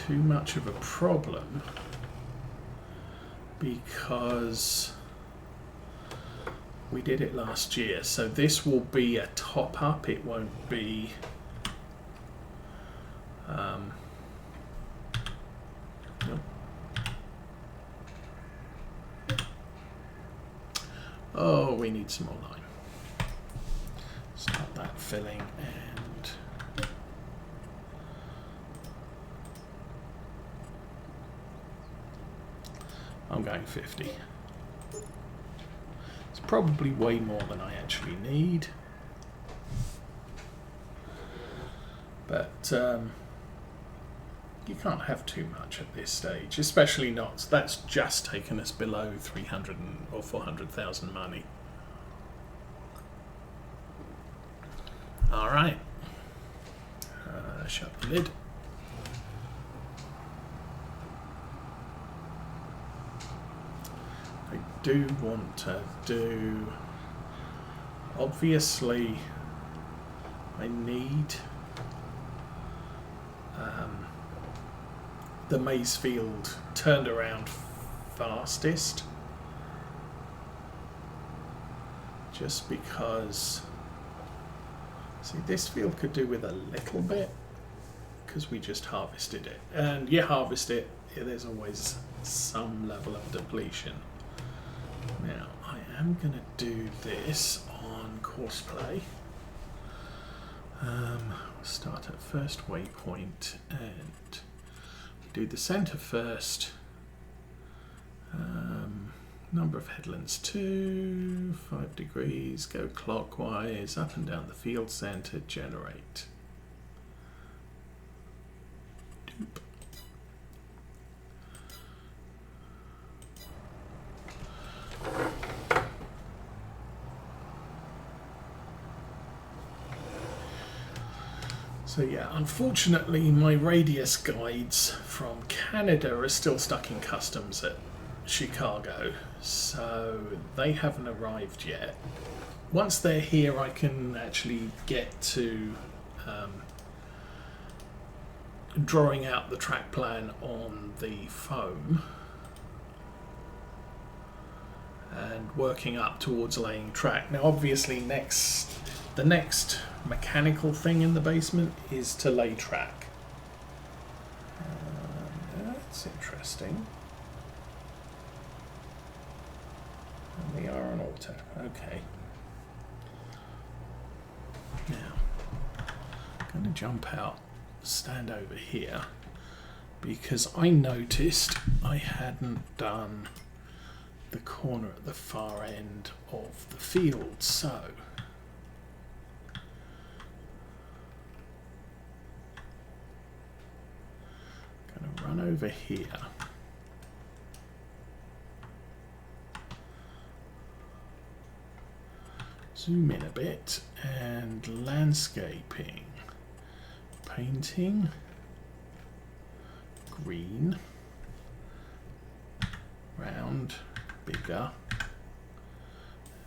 too much of a problem because we did it last year. So this will be a top up. It won't be nope. Oh, we need some more lime. Start that filling, and I'm going 50. It's probably way more than I actually need, but you can't have too much at this stage, especially not. That's just taken us below 300 or 400,000 money. All right, shut the lid. I do want to do, obviously, I need the maize field turned around fastest, just because, see, this field could do with a little bit because we just harvested it, and you harvest it, there's always some level of depletion. Now I am going to do this on course play. Start at first waypoint and do the center first. Number of headlands 2, 5 degrees, go clockwise, up and down the field center, generate. Doop. So yeah, unfortunately my radius guides from Canada are still stuck in customs at Chicago, so they haven't arrived yet. Once they're here, I can actually get to drawing out the track plan on the foam and working up towards laying track. Now obviously the next mechanical thing in the basement is to lay track. That's interesting. And we are on auto. Okay. Now, I'm going to jump out, stand over here, because I noticed I hadn't done the corner at the far end of the field, so I'm going to run over here. Zoom in a bit, and landscaping, painting, green, round, bigger,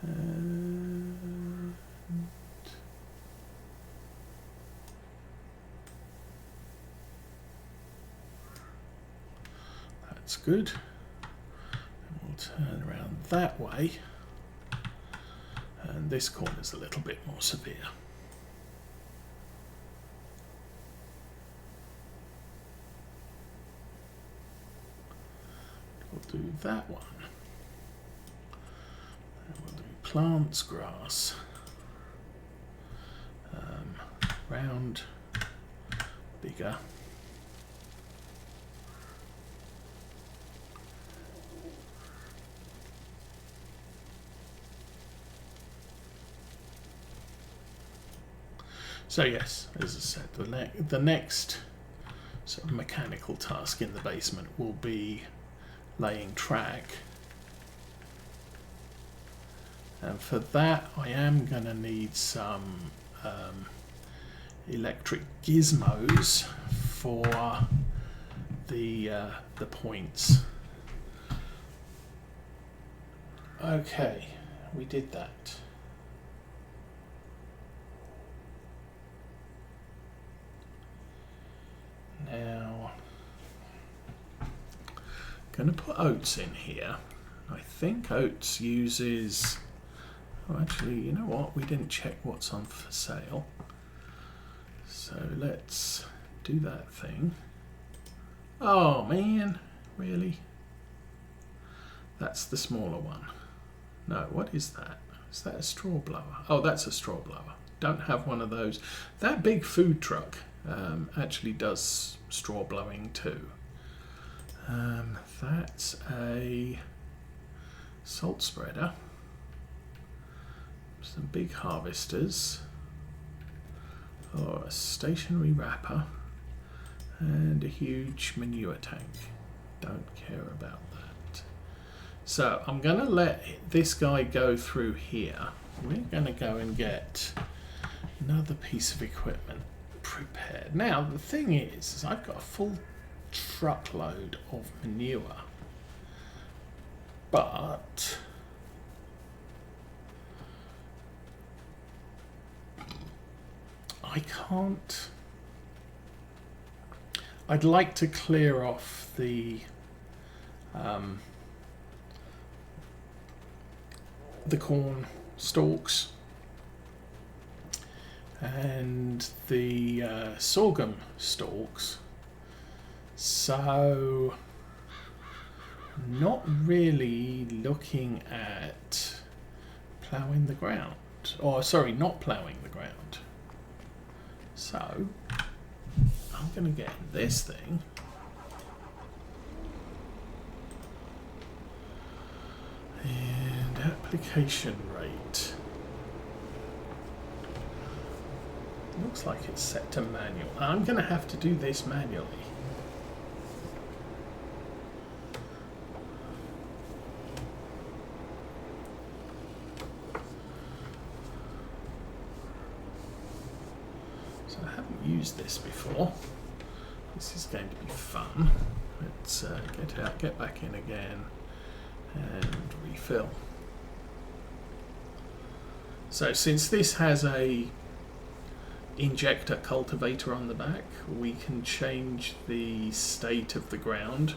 and that's good. And we'll turn around that way. And this corner's a little bit more severe. We'll do that one. And we'll do plants, grass, round, bigger. So yes, as I said, the next sort of mechanical task in the basement will be laying track. And for that I am going to need some electric gizmos for the points. Okay, we did that. Now going to put oats in here. I think oats uses... Oh, actually, you know what? We didn't check what's on for sale. So let's do that thing. Oh, man. Really? That's the smaller one. No, what is that? Is that a straw blower? Oh, that's a straw blower. Don't have one of those. That big food truck actually does straw blowing too. That's a salt spreader. Some big harvesters. Oh, a stationary wrapper. And a huge manure tank. Don't care about that. So I'm going to let this guy go through here. We're going to go and get another piece of equipment prepared. Now the thing is I've got a full truckload of manure, but I can't. I'd like to clear off the corn stalks and the sorghum stalks, so not really looking at ploughing the ground, or sorry, not ploughing the ground. So I'm going to get this thing. And application rate. Looks like it's set to manual. I'm going to have to do this manually. So I haven't used this before. This is going to be fun. Let's get out, get back in again, and refill. So since this has a injector cultivator on the back, we can change the state of the ground.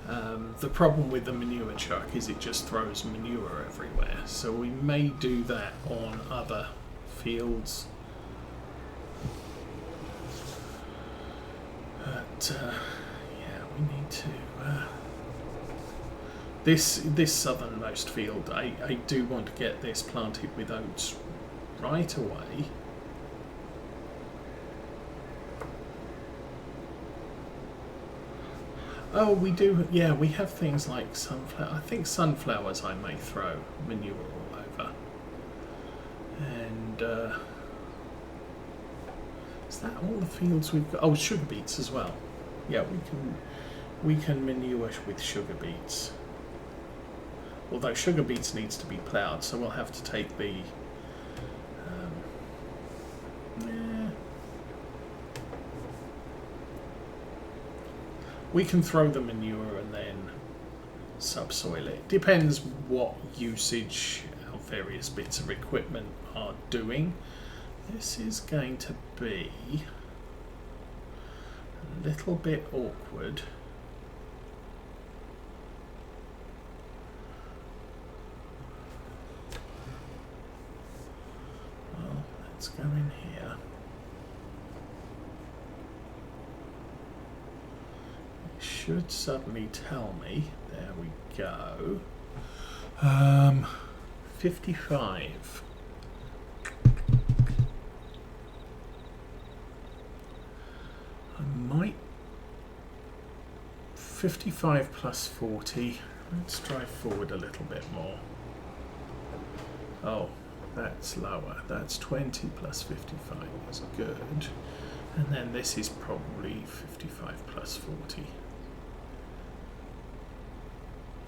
The problem with the manure truck is it just throws manure everywhere, so we may do that on other fields. But yeah, we need to this southernmost field, I do want to get this planted with oats right away. Oh, we do, yeah, we have things like sunflower. I think sunflowers I may throw manure all over. And is that all the fields we've got? Oh, sugar beets as well. Yeah, we can manure with sugar beets. Although sugar beets needs to be ploughed, so we'll have to take the we can throw the manure and then subsoil it. Depends what usage our various bits of equipment are doing. This is going to be a little bit awkward. Well, let's go in here. Should suddenly tell me, there we go, 55. I might, 55 plus 40, let's drive forward a little bit more. Oh, that's lower, that's 20 plus 55 is good, and then this is probably 55 plus 40.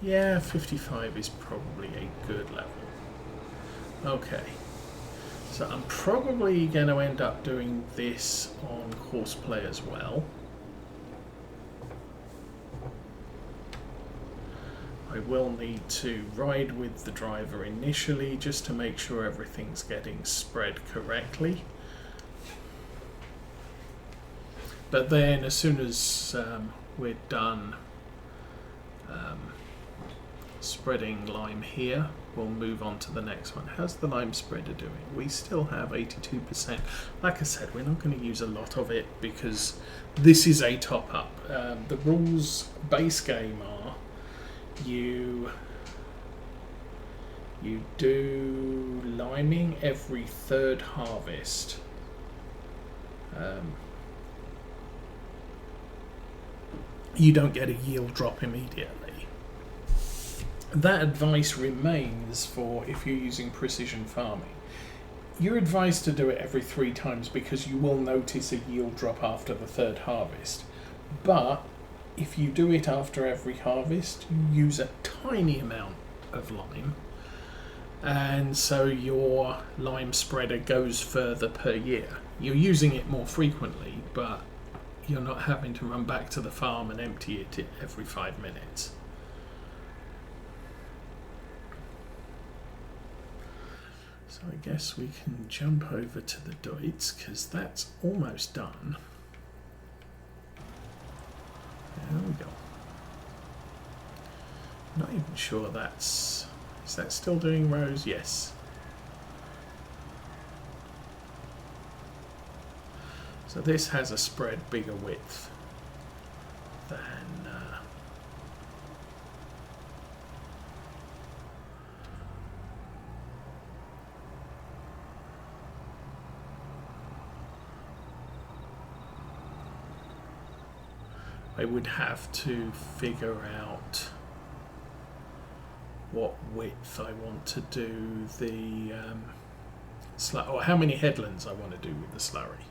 Yeah, 55 is probably a good level. Okay, so I'm probably going to end up doing this on horseplay as well. I will need to ride with the driver initially just to make sure everything's getting spread correctly. But then as soon as we're done spreading lime here. We'll move on to the next one. How's the lime spreader doing? We still have 82%. Like I said, we're not going to use a lot of it because this is a top up. The rules base game are you do liming every third harvest. You don't get a yield drop immediately. That advice remains for if you're using precision farming. You're advised to do it every 3 times because you will notice a yield drop after the third harvest. But if you do it after every harvest, you use a tiny amount of lime, and so your lime spreader goes further per year. You're using it more frequently, but you're not having to run back to the farm and empty it every 5 minutes. So I guess we can jump over to the Deutz because that's almost done. There we go. Not even sure that's... Is that still doing rows? Yes. So this has a spread bigger width than... I would have to figure out what width I want to do the or how many headlands I want to do with the slurry.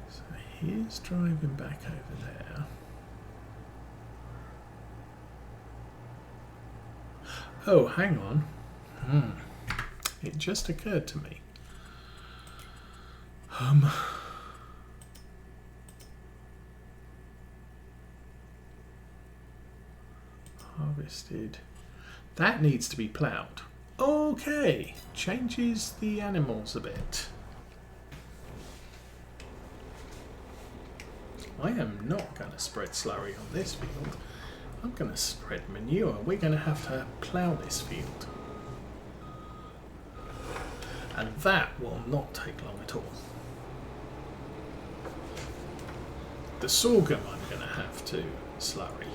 So here's driving back over there. Oh, hang on. It just occurred to me. Harvested. That needs to be ploughed. Okay, changes the animals a bit. I am not going to spread slurry on this field. I'm going to spread manure. We're going to have to plough this field. And that will not take long at all. The sorghum I'm going to have to slurry.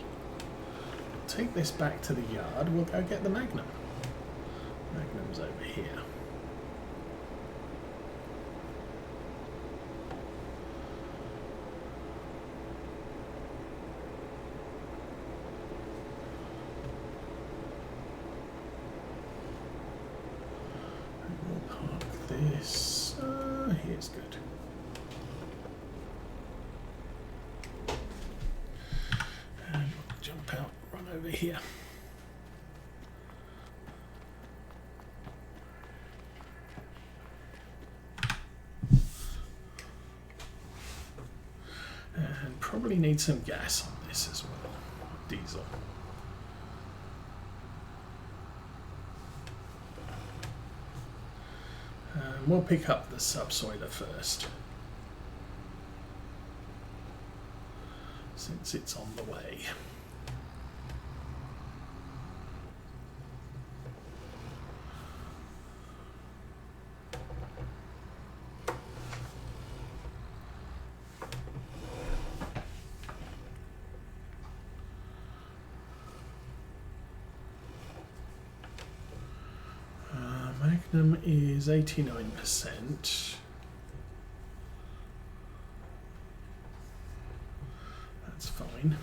Take this back to the yard. We'll go get the Magnum. Magnum's over here. We'll park this. Here's good. Out, run over here. And probably need some gas on this as well. Diesel. We'll pick up the subsoiler first, since it's on the way. Magnum is 89%. That's fine.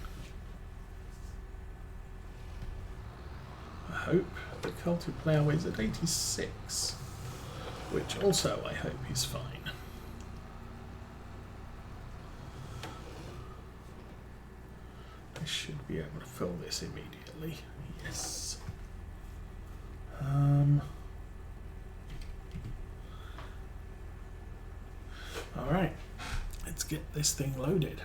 I hope the culti plough is at 86, which also I hope is fine. I should be able to fill this immediately. Yes. All right, let's get this thing loaded.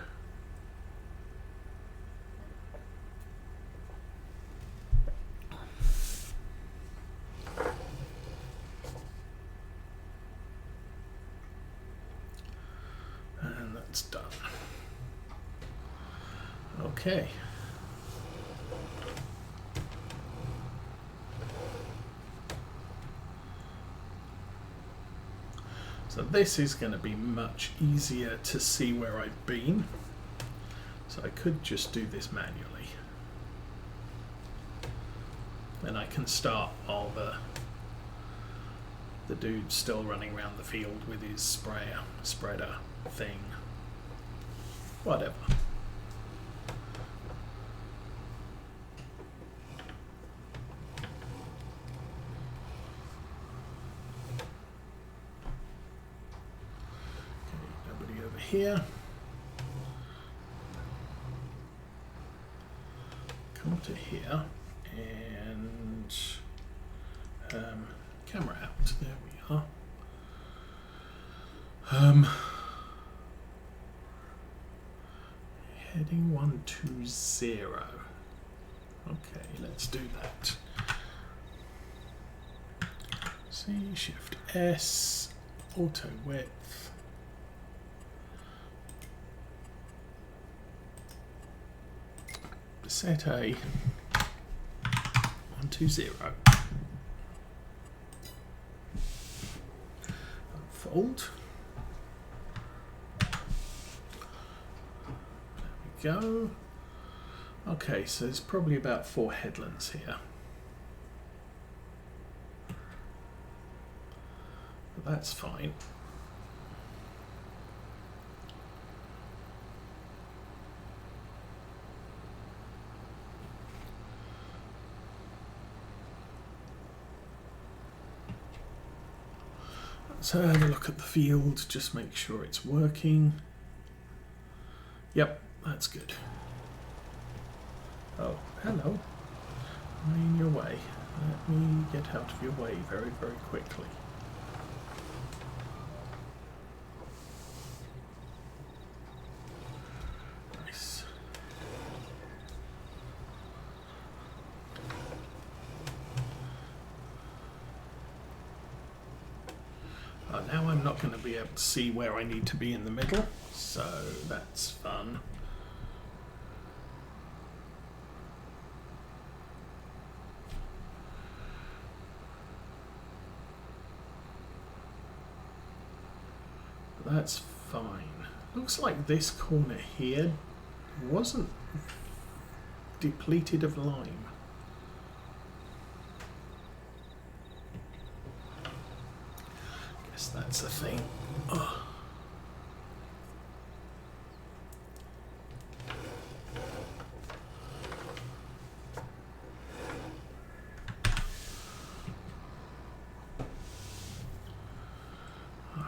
And that's done. Okay. So this is going to be much easier to see where I've been. So I could just do this manually. And I can start while the dude's still running around the field with his spreader thing. Whatever. Here, come to here and camera out. There we are. Heading 120. Okay, let's do that. C Shift S, auto width. Set A 120. Unfold. There we go. Okay, so there's probably about 4 headlands here. But that's fine. So have a look at the field, just make sure it's working. Yep, that's good. Oh, hello. I'm in your way. Let me get out of your way very, very quickly. Nice. Now I'm not going to be able to see where I need to be in the middle, so that's fun. That's fine. Looks like this corner here wasn't depleted of lime. Guess that's the thing. Oh.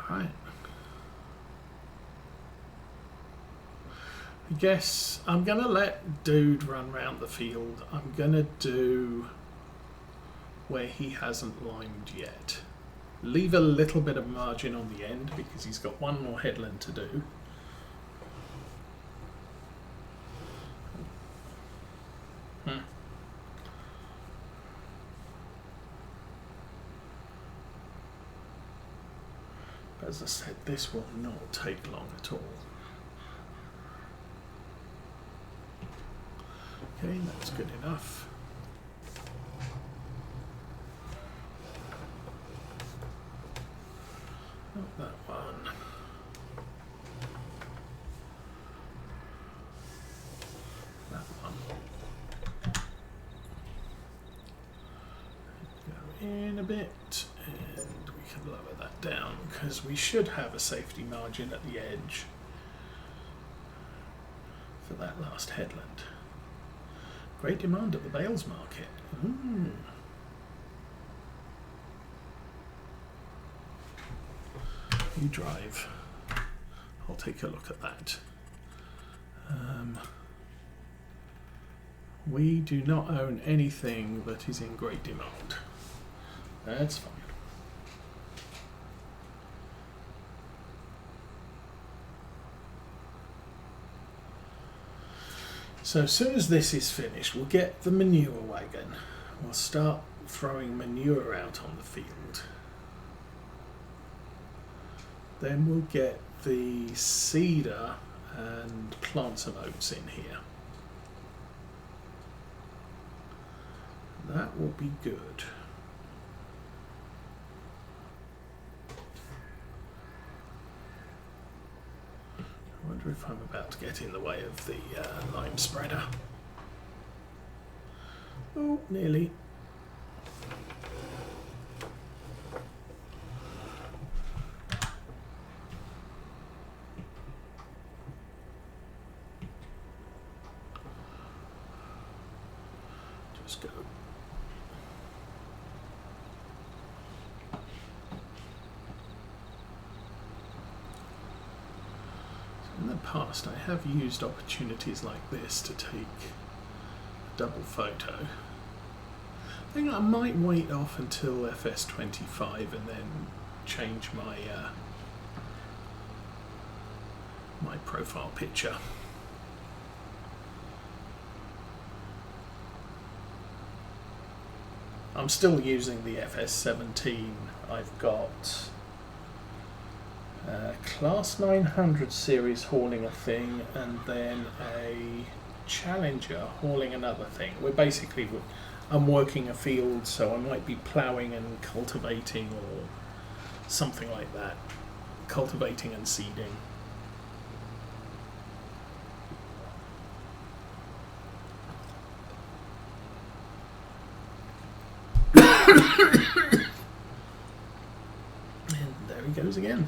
Alright. I guess I'm gonna let Dude run round the field. I'm gonna do where he hasn't limed yet. Leave a little bit of margin on the end because he's got one more headland to do. As I said, this will not take long at all. Okay, that's good enough. Not that one. That one. Go in a bit, and we can lower that down because we should have a safety margin at the edge for that last headland. Great demand at the bales market. Ooh. You drive. I'll take a look at that. We do not own anything that is in great demand. That's fine. So as soon as this is finished, we'll get the manure wagon. We'll start throwing manure out on the field. Then we'll get the seeder and plant some oats in here. That will be good. I wonder if I'm about to get in the way of the lime spreader. Oh, nearly. Just go. In the past, I have used opportunities like this to take a double photo. I think I might wait off until FS25 and then change my my profile picture. I'm still using the FS17. I've got Class 900 series hauling a thing, and then a Challenger hauling another thing. I'm working a field, so I might be ploughing and cultivating or something like that. Cultivating and seeding. And there he goes again.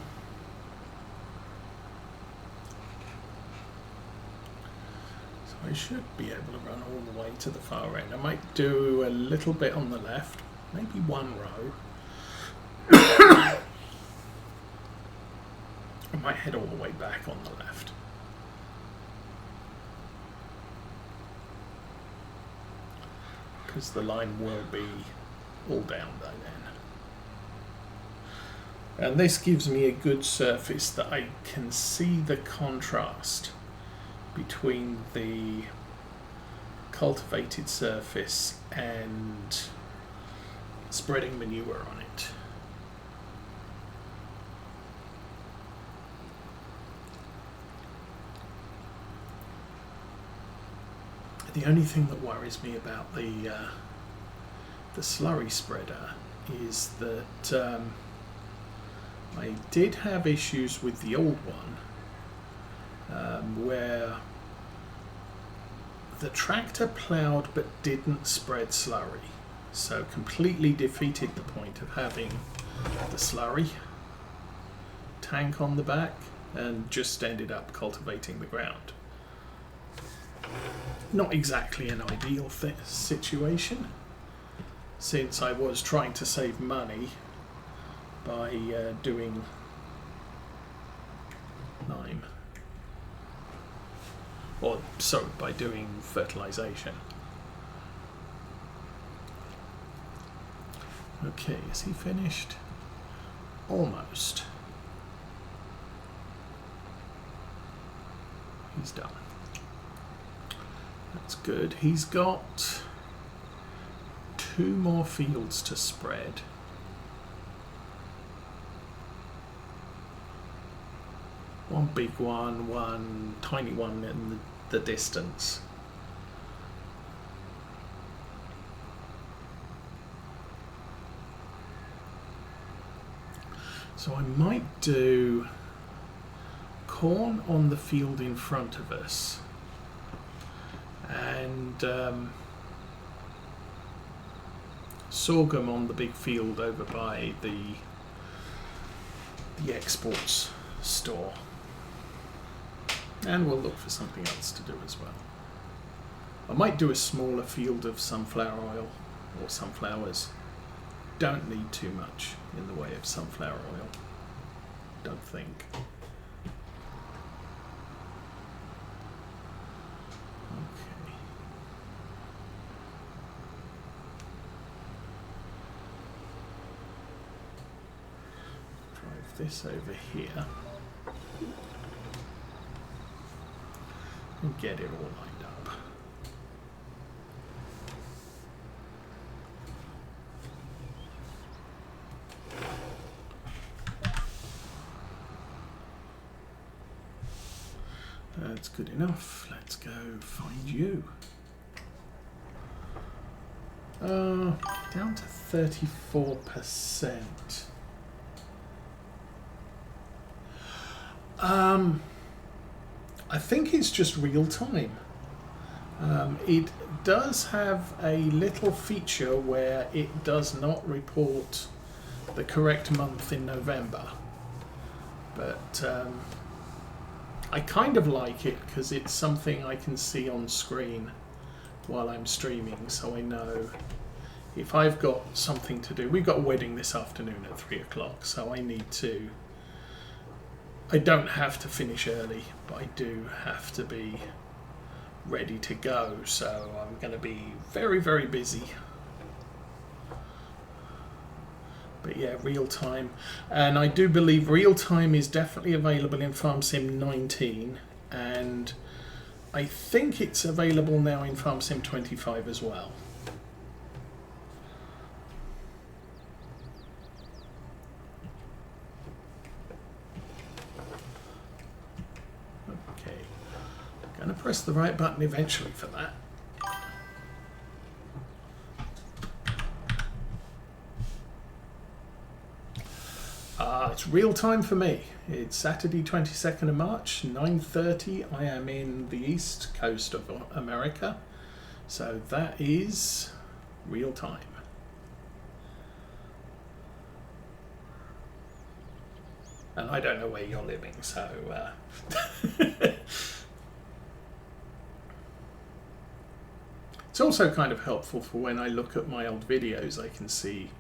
I should be able to run all the way to the far end. I might do a little bit on the left, maybe one row. I might head all the way back on the left. Because the line will be all down by then. And this gives me a good surface that I can see the contrast between the cultivated surface and spreading manure on it. The only thing that worries me about the slurry spreader is that I did have issues with the old one where the tractor ploughed but didn't spread slurry, so completely defeated the point of having the slurry tank on the back, and just ended up cultivating the ground. Not exactly an ideal situation, since I was trying to save money by doing lime. Or, sorry, by doing fertilization. Okay, is he finished? Almost. He's done. That's good. He's got 2 more fields to spread. One big one, one tiny one in the distance. So I might do corn on the field in front of us, and sorghum on the big field over by the exports store. And we'll look for something else to do as well. I might do a smaller field of sunflower oil or sunflowers. Don't need too much in the way of sunflower oil, don't think. Okay. Drive this over here. And get it all lined up. That's good enough. Let's go find you. Down to 34%. I think it's just real time. It does have a little feature where it does not report the correct month in November, but I kind of like it because it's something I can see on screen while I'm streaming, so I know if I've got something to do. We've got a wedding this afternoon at 3 o'clock, so I don't have to finish early, but I do have to be ready to go, so I'm going to be very, very busy. But yeah, real time. And I do believe real time is definitely available in FarmSim 19, and I think it's available now in FarmSim 25 as well. Okay, I'm going to press the right button eventually for that. It's real time for me. It's Saturday 22nd of March, 9:30. I am in the east coast of America, so that is real time. And I don't know where you're living, so it's also kind of helpful for when I look at my old videos, I can see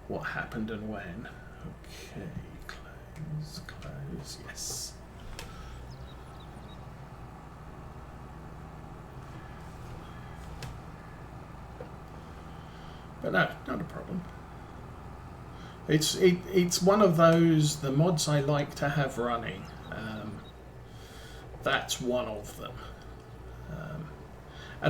what happened and when. Okay, close, yes. But no, not a problem. It's one of those, the mods I like to have running. That's one of them.